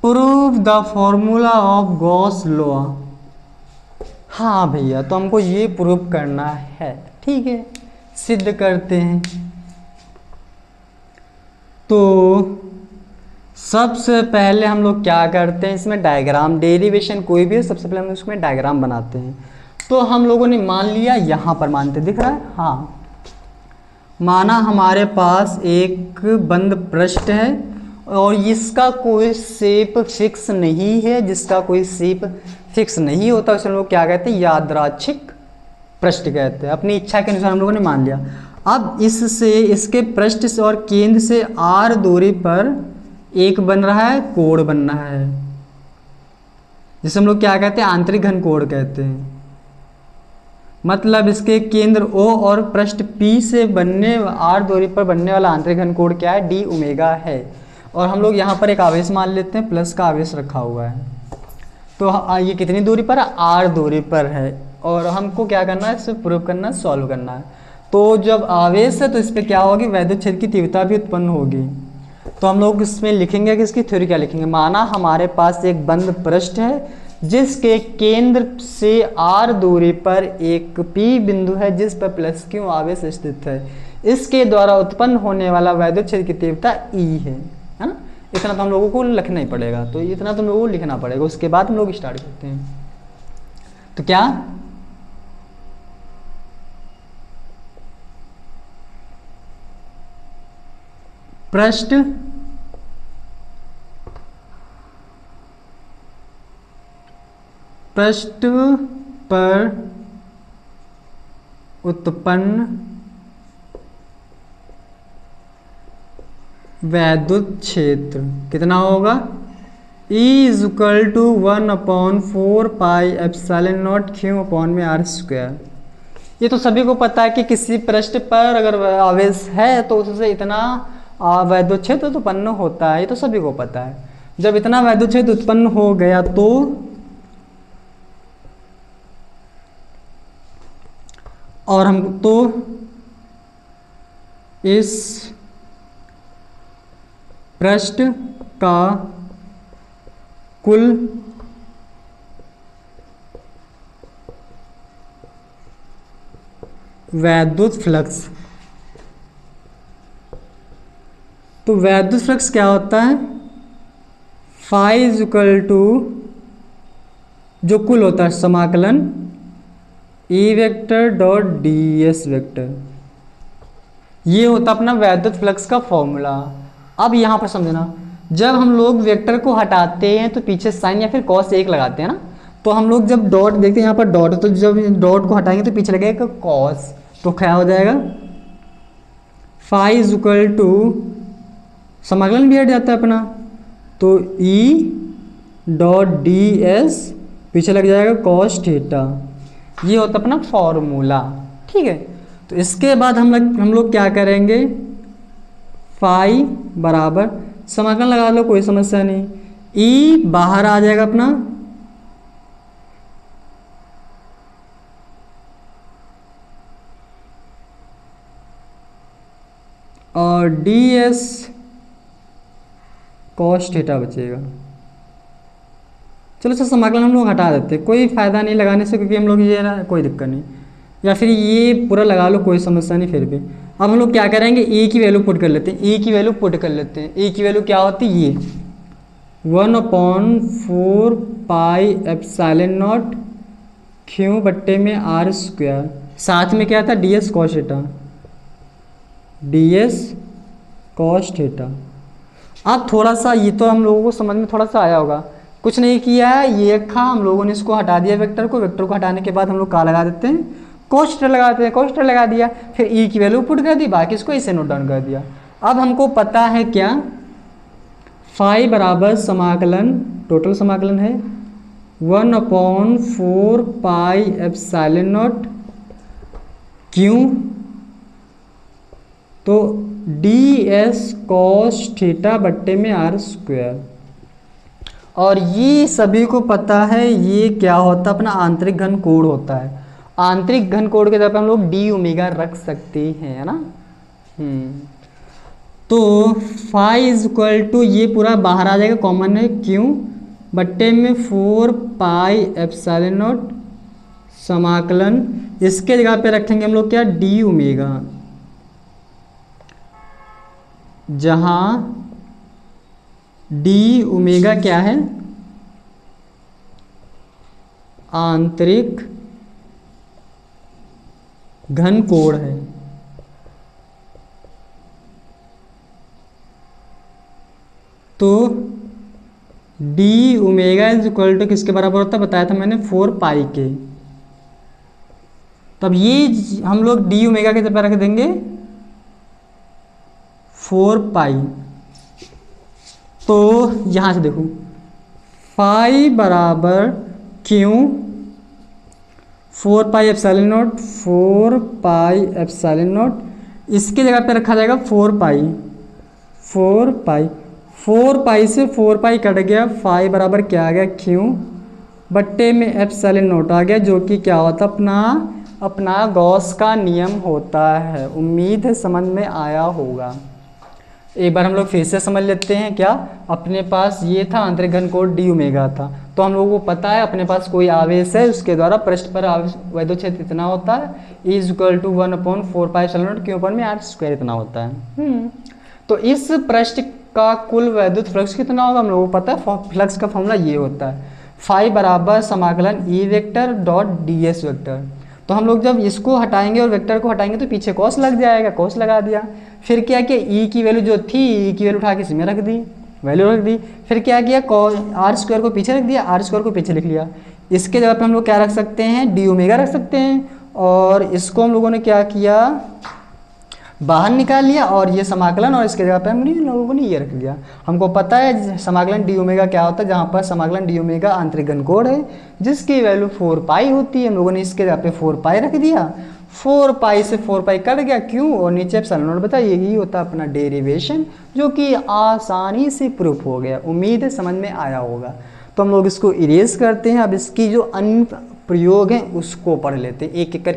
Prove the formula of Gauss law. हाँ भैया, तो हमको ये प्रूव करना है, ठीक है, सिद्ध करते हैं। तो सबसे पहले हम लोग क्या करते हैं, इसमें डायग्राम, डेरिवेशन कोई भी है, सबसे पहले हम उसमें डायग्राम बनाते हैं। तो हम लोगों ने मान लिया, यहाँ पर मानते, दिख रहा है, हाँ, माना हमारे पास एक बंद पृष्ठ है और इसका कोई शेप फिक्स नहीं है, जिसका कोई शेप फिक्स नहीं होता उसे हम लोग क्या कहते हैं, यादृच्छिक पृष्ठ कहते हैं। अपनी इच्छा के अनुसार हम लोगों ने मान लिया। अब इससे, इसके पृष्ठ से और केंद्र से r दूरी पर एक बन रहा है, कोण बन रहा है, जिसे हम लोग क्या कहते हैं, आंतरिक घन कोण कहते हैं। मतलब इसके केंद्र O और पृष्ठ P से बनने, r दूरी पर बनने वाला आंतरिक घन कोण क्या है, d ओमेगा है। और हम लोग यहाँ पर एक आवेश मान लेते हैं, प्लस का आवेश रखा हुआ है। तो ये कितनी दूरी पर है, r दूरी पर है। और हमको क्या करना है, इसे प्रूव करना है, सॉल्व करना है। तो जब आवेश है तो इस पर क्या होगी, वैद्युत क्षेत्र की तीव्रता भी उत्पन्न होगी। तो हम लोग इसमें लिखेंगे कि इसकी थ्योरी क्या लिखेंगे। माना हमारे पास एक बंद पृष्ठ है जिसके केंद्र से r दूरी पर एक P बिंदु है जिस पर प्लस Q आवेश स्थित है। इसके द्वारा उत्पन्न होने वाला वैद्युत क्षेत्र की तीव्रता E है ना। इतना तो हम लोगों को लिखना ही पड़ेगा, तो इतना तो हम लोगों को लिखना पड़ेगा, उसके बाद हम लोग स्टार्ट करते हैं। तो क्या, पृष्ठ पर उत्पन्न वैद्युत क्षेत्र कितना होगा, E = 1/4 pi epsilon not Q upon में r²। ये तो सभी को पता है कि किसी पृष्ठ पर अगर आवेश है तो उससे इतना वैद्युत क्षेत्र उत्पन्न होता है, ये तो सभी को पता है। जब इतना वैद्युत क्षेत्र उत्पन्न हो गया तो और हम तो इस पृष्ठ का कुल वैद्युत फ्लक्स, तो वैद्युत फ्लक्स क्या होता है, फाई = जो कुल होता है समाकलन E vector dot ds vector, ये होता अपना वैद्युत फ्लक्स का फॉर्मूला। अब यहाँ पर समझना, जब हम लोग वेक्टर को हटाते हैं तो पीछे साइन या फिर cos 1 लगाते हैं ना, तो हम लोग जब डॉट देखते हैं यहाँ पर डॉट, तो जब डॉट को हटाएंगे तो पीछे लगेगा cos, तो क्या हो जाएगा, फाई = समाकलन भी हट जाता है अपना, तो E डॉट ds पीछे लग जाएगा cos θ। ये होता अपना फॉर्मूला, ठीक है। तो इसके बाद हम लोग क्या करेंगे, फाई बराबर समाकलन लगा लो, कोई समस्या नहीं, E बाहर आ जाएगा अपना, और ds cos θ बचेगा। चलो सर समाकलन हम लोग हटा देते, कोई फ़ायदा नहीं लगाने से, क्योंकि हम लोग ये ना, कोई दिक्कत नहीं, या फिर ये पूरा लगा लो, कोई समस्या नहीं फिर भी। अब हम लोग क्या करेंगे, E की वैल्यू पुट कर लेते हैं, E की वैल्यू पुट कर लेते हैं। E की वैल्यू क्या होती है, ये 1/4 पाई एप्सिलॉन नॉट Q बट्टे में r², साथ में क्या था, ds cos θ, ds cos θ। अब थोड़ा सा ये तो हम लोगों को समझ में थोड़ा सा आया होगा, कुछ नहीं किया है, ये रखा, हम लोगों ने इसको हटा दिया वेक्टर को हटाने के बाद हम लोग क्या लगा देते हैं, cos θ लगाते हैं, cos θ लगा दिया, फिर E की वैल्यू पुट कर दी, बाकी इसको इसे नोट डाउन कर दिया। अब हमको पता है क्या, फाई बराबर समाकलन, टोटल समाकलन है 1/4 पाई एप्सिलॉन नॉट Q, तो ds cos θ बट्टे में r²। और ये सभी को पता है ये क्या होता है, अपना आंतरिक घन कोण होता है। आंतरिक घन कोण के तरफ हम लोग d ओमेगा रख सकते हैं, है ना। तो फाई इज इक्वल टू, ये पूरा बाहर आ जाएगा, कॉमन है, क्यों बट्टे में 4 पाई एप्सिलॉन नॉट समाकलन, इसके जगह पे रखेंगे हम लोग क्या, डी ओमेगा, जहां डी ओमेगा क्या है, आंतरिक घन कोण है। तो D omega is equal to किसके बराबर होता है, बताया था मैंने 4 पाई के। तब ये हम लोग डी ओमेगा के जगह रख देंगे 4 पाई। तो यहां से देखो फाई बराबर क्यों 4 पाई epsilon not, 4 pi epsilon not, इसके जगह पे रखा जाएगा 4 पाई, 4 पाई, 4 पाई से 4 पाई कट गया, फाई बराबर क्या आ गया, क्यों बट्टे में एप्सिलॉन नॉट आ गया, जो कि क्या होता अपना गॉस का नियम होता है। उम्मीद है समझ में आया होगा। एक बार हम लोग फिर से समझ लेते हैं। क्या अपने पास ये था आंतरिक घन कोण डी ओमेगा था, तो हम लोगों को पता है अपने पास कोई आवेश है, उसके द्वारा पृष्ठ पर वैद्युत क्षेत्र इतना होता है, is equal to 1/4 pi epsilon naught Q ऊपर में r स्क्वायर इतना होता है। तो इस पृष्ठ का कुल वैद्युत फ्लक्स कितना होगा हम लोगों को पता है। फ्लक्स का फॉर्मूला ये होता है, फाई बराबर समाकलन E vector dot D S vector. तो हम लोग जब इसको हटाएंगे और वेक्टर को हटाएंगे तो पीछे कॉस लग जाएगा, कॉस लगा दिया। फिर क्या किया, ई की वैल्यू जो थी, ई की वैल्यू उठा के इसमें रख दी, वैल्यू रख दी। फिर क्या किया, आर स्क्वायर को पीछे रख दिया, आर स्क्वायर को पीछे लिख लिया। इसके जगह पे हम लोग क्या रख सकते हैं, डी ओमेगा रख सकते हैं। और इसको हम लोगों ने क्या किया, बाहर निकाल लिया, और ये समाकलन, और इसके जगह पे हम लोगों ने ये रख दिया। हमको पता है समाकलन डी ओमेगा क्या होता है, जहाँ पर समाकलन डी ओमेगा आंतरिक घन कोण है जिसकी वैल्यू 4 पाई होती है। हम लोगों ने इसके जगह पे 4 पाई रख दिया, 4 पाई से 4 पाई कट गया, क्यों, और नीचे एप्सिलॉन नॉट बता, यही होता है अपना डेरिवेशन, जो कि आसानी से प्रूफ हो गया। उम्मीद है समझ में आया होगा। तो हम लोग इसको इरेज करते हैं। अब इसकी जो अन्य प्रयोग हैं उसको पढ़ लेते हैं एक एक करके।